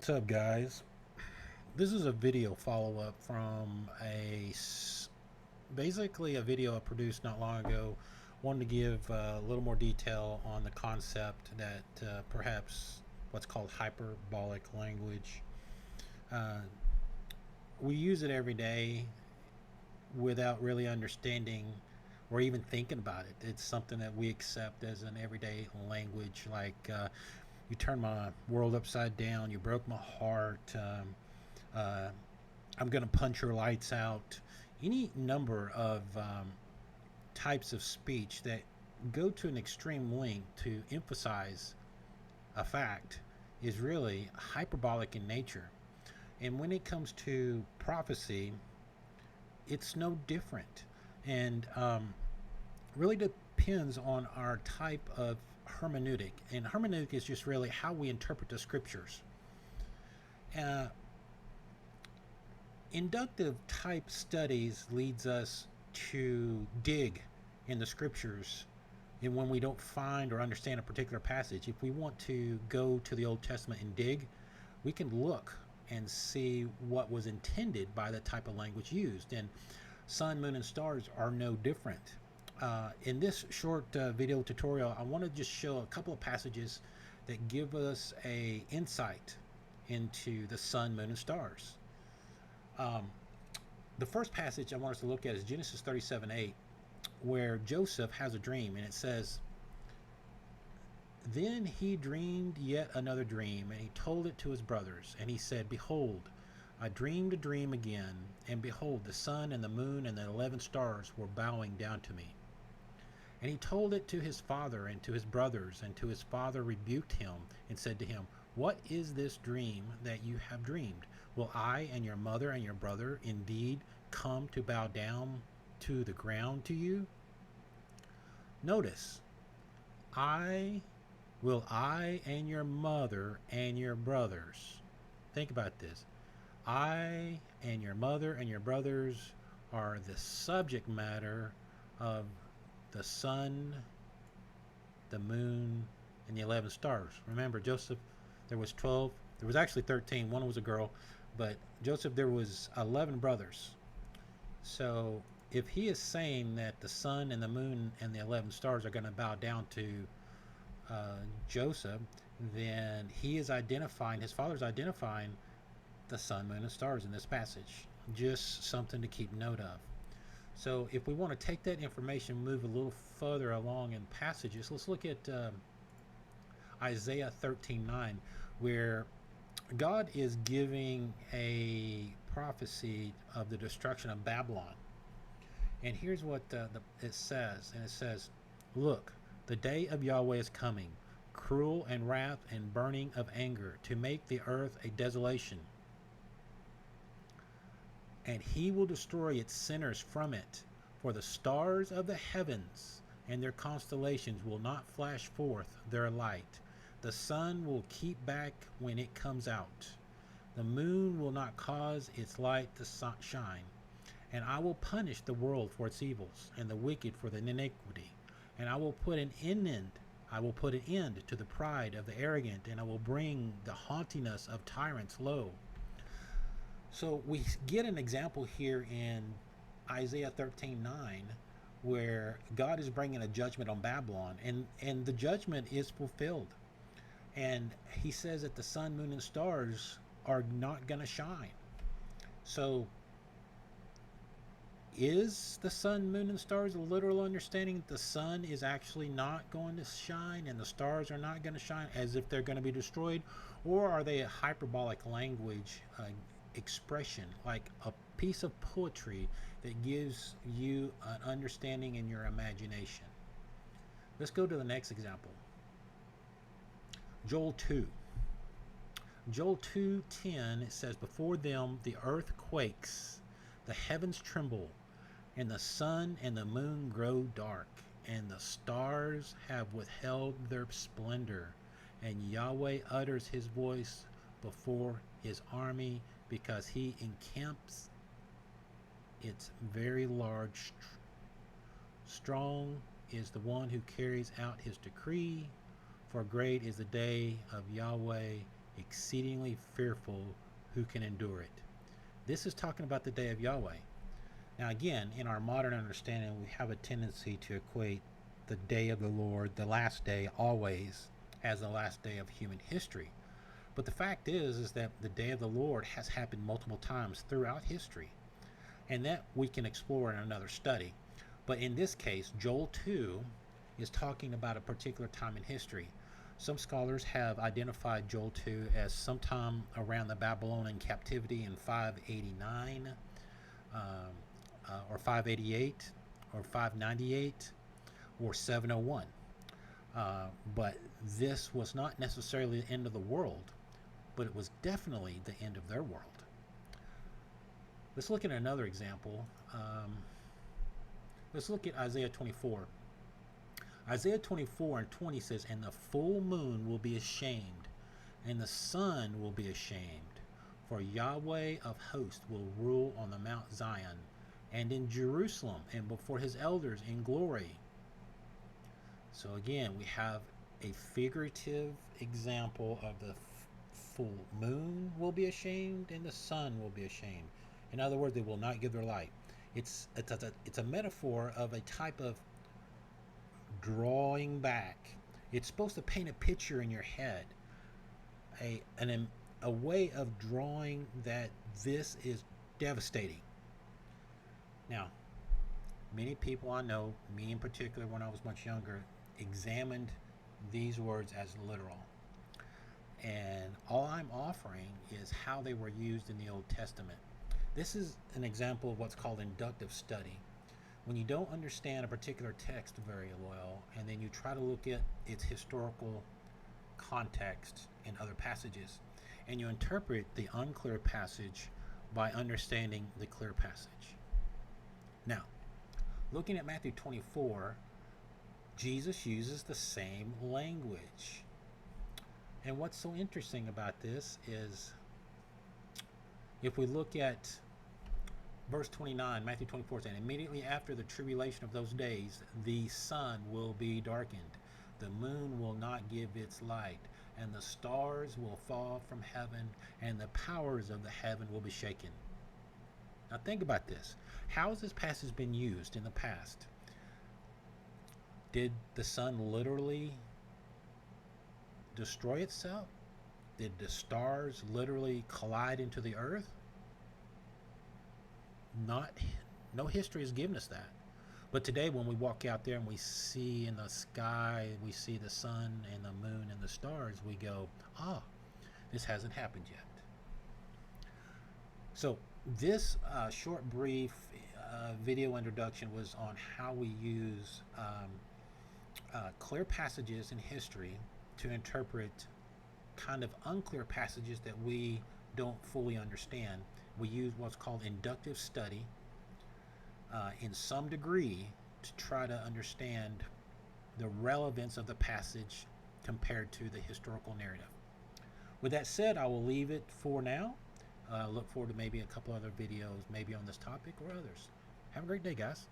What's up, guys? This is a video follow-up from basically a video I produced not long ago. Wanted to give a little more detail on the concept that perhaps what's called hyperbolic language. Uh, we use it every day without really understanding or even thinking about it. It's something that we accept as an everyday language, like you turned my world upside down, you broke my heart, uh, I'm going to punch your lights out. Any number of types of speech that go to an extreme length to emphasize a fact is really hyperbolic in nature. And when it comes to prophecy, it's no different. And really depends on our type of hermeneutic. And hermeneutic is just really how we interpret the scriptures. Uh, Inductive type studies leads us to dig in the scriptures, and when we don't find or understand a particular passage, if we want to go to the Old Testament and dig, we can look and see what was intended by the type of language used. And sun, moon, and stars are no different. In this short video tutorial, I want to just show a couple of passages that give us a insight into the sun, moon, and stars. Um, the first passage I want us to look at is Genesis 37:8, where Joseph has a dream, and it says, "Then he dreamed yet another dream, and he told it to his brothers. And he said, Behold, I dreamed a dream again, and behold, the sun and the moon and the 11 stars were bowing down to me. And he told it to his father and to his brothers, and to his father rebuked him, and said to him, What is this dream that you have dreamed? Will I and your mother and your brother indeed come to bow down to the ground to you?" Notice, I I and your mother and your brothers. Think about this. I and your mother and your brothers are the subject matter of the sun, the moon, and the 11 stars. Remember, Joseph, there was 12. There was actually 13. One was a girl. But Joseph, there was 11 brothers. So if he is saying that the sun and the moon and the 11 stars are going to bow down to Joseph, then he is identifying, his father's identifying the sun, moon, and stars in this passage. Just something to keep note of. So if we want to take that information, move a little further along in passages, let's look at Isaiah 13:9, where God is giving a prophecy of the destruction of Babylon. And here's what it says. And it says, "Look, the day of Yahweh is coming, cruel and wrath and burning of anger, to make the earth a desolation. And he will destroy its sinners from it. For the stars of the heavens and their constellations will not flash forth their light. The sun will keep back when it comes out. The moon will not cause its light to shine. And I will punish the world for its evils, and the wicked for their iniquity. And I will put an end to the pride of the arrogant, and I will bring the haughtiness of tyrants low." So we get an example here in Isaiah 13:9, where God is bringing a judgment on Babylon, and the judgment is fulfilled. And he says that the sun, moon, and stars are not going to shine. So is the sun, moon, and stars a literal understanding that the sun is actually not going to shine and the stars are not going to shine, as if they're going to be destroyed? Or are they a hyperbolic language expression, like a piece of poetry that gives you an understanding in your imagination? Let's go to the next example. Joel 2. Joel 2:10, it says, "Before them the earth quakes, the heavens tremble, and the sun and the moon grow dark, and the stars have withheld their splendor, and Yahweh utters his voice before his army, because he encamps its very large. Strong is the one who carries out his decree, for great is the day of Yahweh exceedingly fearful, who can endure it? This is talking about the day of Yahweh. Now, again, in our modern understanding, we have a tendency to equate the day of the Lord, the last day, always as the last day of human history. But the fact is that the day of the Lord has happened multiple times throughout history, and that we can explore in another study. But in this case, Joel 2 is talking about a particular time in history. Some scholars have identified Joel 2 as sometime around the Babylonian captivity in 589, or 588, or 598, or 701. But this was not necessarily the end of the world, but it was definitely the end of their world. Let's look at another example. Let's look at Isaiah 24. Isaiah 24 and 20 says, "And the full moon will be ashamed, and the sun will be ashamed, for Yahweh of hosts will rule on the Mount Zion, and in Jerusalem, and before his elders in glory." So again, we have a figurative example of the full moon will be ashamed and the sun will be ashamed. In other words, they will not give their light. It's a metaphor of a type of drawing back. It's supposed to paint a picture in your head, a way of drawing that this is devastating. Now, many people I know, me in particular when I was much younger, examined these words as literal. And all I'm offering is how they were used in the Old Testament. This is an example of what's called inductive study. When you don't understand a particular text very well, and then you try to look at its historical context in other passages, and you interpret the unclear passage by understanding the clear passage. Now, looking at Matthew 24, Jesus uses the same language. And what's so interesting about this is, if we look at verse 29, Matthew 24 saying, "Immediately after the tribulation of those days, the sun will be darkened, the moon will not give its light, and the stars will fall from heaven, and the powers of the heaven will be shaken." Now think about this. How has this passage been used in the past? Did the sun literally destroy itself? Did the stars literally collide into the earth? No history has given us that. But today when we walk out there and we see in the sky, we see the sun and the moon and the stars, we go, this hasn't happened yet. So this short, brief video introduction was on how we use clear passages in history to interpret kind of unclear passages that we don't fully understand. We use what's called inductive study in some degree to try to understand the relevance of the passage compared to the historical narrative. With that said, I will leave it for now. Look forward to maybe a couple other videos, maybe on this topic or others. Have a great day, guys.